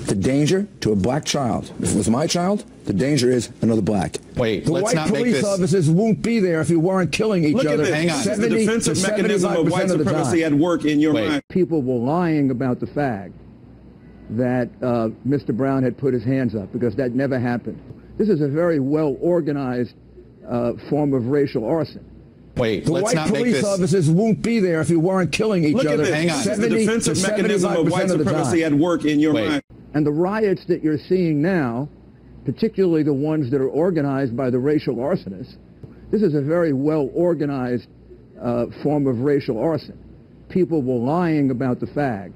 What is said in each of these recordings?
The danger to a black child, if it was my child, the danger is another black. Wait, let's not make this. The white police officers won't be there if you weren't killing each other. Hang on. 70 the defensive mechanism of white supremacy at work in your mind. People were lying about the fact that Mr. Brown had put his hands up, because that never happened. This is a very well-organized form of racial arson. Wait, let's not make this. The white police officers won't be there if you weren't killing each other. Hang on. The defensive mechanism of white supremacy at work in your mind. And the riots that you're seeing now, particularly the ones that are organized by the racial arsonists, this is a very well-organized form of racial arson. People were lying about the fact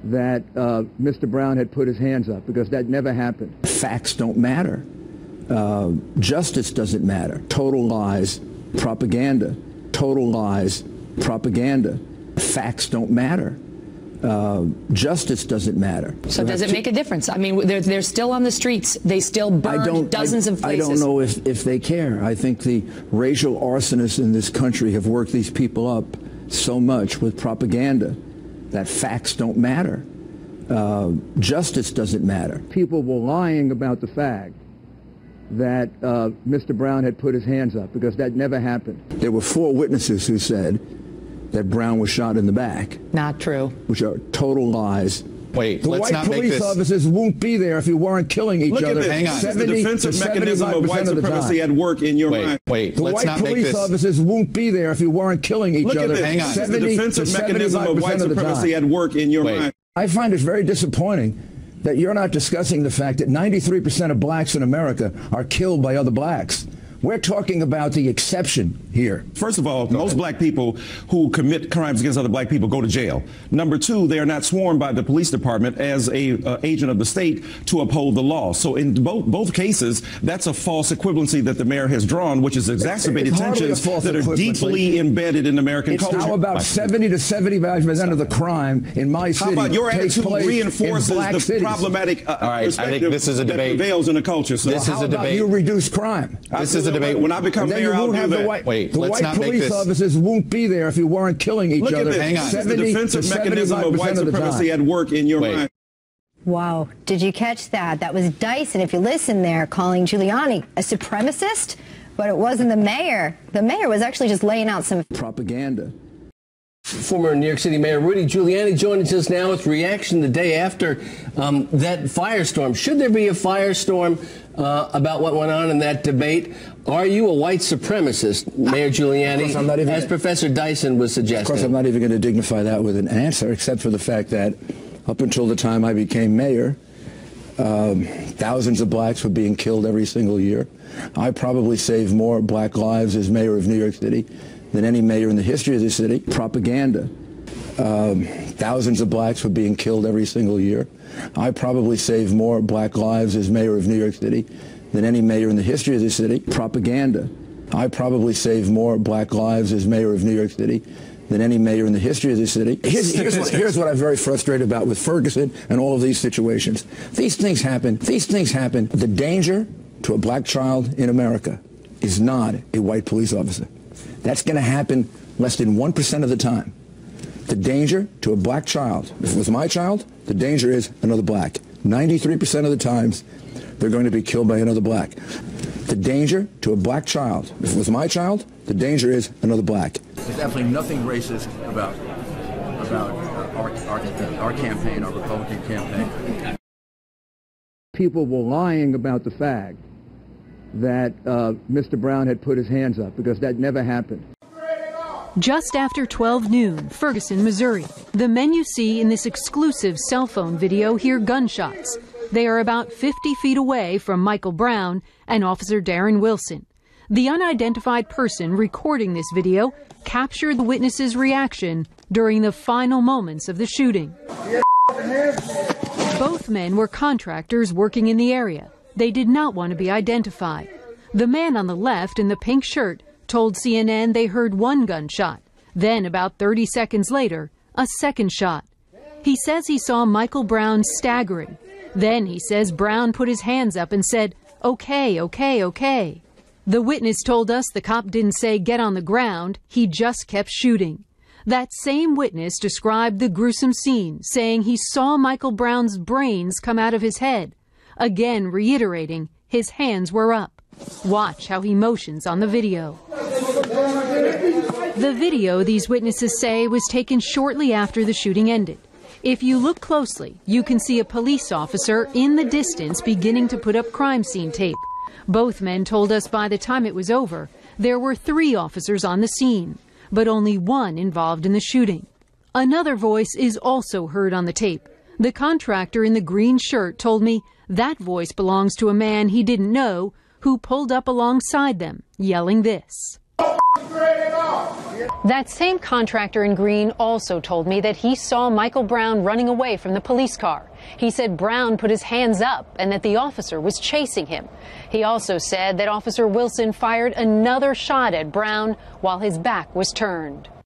that Mr. Brown had put his hands up, because that never happened. Facts don't matter. Justice doesn't matter. Total lies, propaganda. Total lies, propaganda. Facts don't matter. Justice doesn't matter. So does it make a difference? I mean, they're still on the streets. They still burned dozens of places. I don't know if they care. I think the racial arsonists in this country have worked these people up so much with propaganda that facts don't matter. Justice doesn't matter. People were lying about the fact that Mr. Brown had put his hands up, because that never happened. There were 4 witnesses who said that Brown was shot in the back. Not true. Which are total lies. Wait, let's not make this. The white police officers won't be there if you weren't killing each other. Hang on. The defensive mechanism of white supremacy at work in your mind. Wait, let's not make this. The white police officers won't be there if you weren't killing each other. Hang on. The defensive mechanism of white supremacy at work in your mind. I find it very disappointing that you're not discussing the fact that 93% of blacks in America are killed by other blacks. We're talking about the exception here. First of all, most black people who commit crimes against other black people go to jail. Number 2, they are not sworn by the police department as a agent of the state to uphold the law. So in both cases, that's a false equivalency that the mayor has drawn, which has exacerbated tensions that are deeply embedded in American culture. How about 70 to 75% of the crime in my city? How about your attitude reinforces the cities. Problematic all right, I think this is a debate that prevails in the culture. So this is a debate. You reduce crime. This is a debate. When I become mayor, I'll do that. Wait, the let's white not make police this. officers won't be there if you weren't killing each other. Hang on. The defensive mechanism of white supremacy at work in your mind. Wow. Did you catch that? That was Dyson, if you listen there, calling Giuliani a supremacist, but it wasn't the mayor. The mayor was actually just laying out some propaganda. Former New York City Mayor Rudy Giuliani joining us now with reaction the day after that firestorm. Should there be a firestorm about what went on in that debate? Are you a white supremacist, Mayor Giuliani, as Professor Dyson was suggesting? Of course, I'm not even going to dignify that with an answer, except for the fact that up until the time I became mayor, thousands of blacks were being killed every single year. I probably saved more black lives as mayor of New York City than any mayor in the history of the city. Propaganda. Thousands of blacks were being killed every single year. I probably saved more black lives as mayor of New York City than any mayor in the history of the city. Propaganda. I probably saved more black lives as mayor of New York City than any mayor in the history of the city. Here's what I'm very frustrated about with Ferguson and all of these situations. These things happen. These things happen. The danger to a black child in America is not a white police officer. That's going to happen less than 1% of the time. The danger to a black child, if it was my child, the danger is another black. 93% of the times, they're going to be killed by another black. The danger to a black child, if it was my child, the danger is another black. There's absolutely nothing racist about our campaign, our Republican campaign. People were lying about the fact that Mr. Brown had put his hands up, because that never happened. Just after 12 noon, Ferguson, Missouri. The men you see in this exclusive cell phone video hear gunshots. They are about 50 feet away from Michael Brown and Officer Darren Wilson. The unidentified person recording this video captured the witness's reaction during the final moments of the shooting. Both men were contractors working in the area. They did not want to be identified. The man on the left in the pink shirt told CNN they heard one gunshot. Then, about 30 seconds later, a second shot. He says he saw Michael Brown staggering. Then he says Brown put his hands up and said, "Okay, okay, okay." The witness told us the cop didn't say get on the ground, he just kept shooting. That same witness described the gruesome scene, saying he saw Michael Brown's brains come out of his head, again reiterating his hands were up. Watch how he motions on the video. The video, these witnesses say, was taken shortly after the shooting ended. If you look closely, you can see a police officer in the distance beginning to put up crime scene tape. Both men told us by the time it was over, there were 3 officers on the scene, but only 1 involved in the shooting. Another voice is also heard on the tape. The contractor in the green shirt told me that voice belongs to a man he didn't know who pulled up alongside them, yelling this. That same contractor in green also told me that he saw Michael Brown running away from the police car. He said Brown put his hands up and that the officer was chasing him. He also said that Officer Wilson fired another shot at Brown while his back was turned.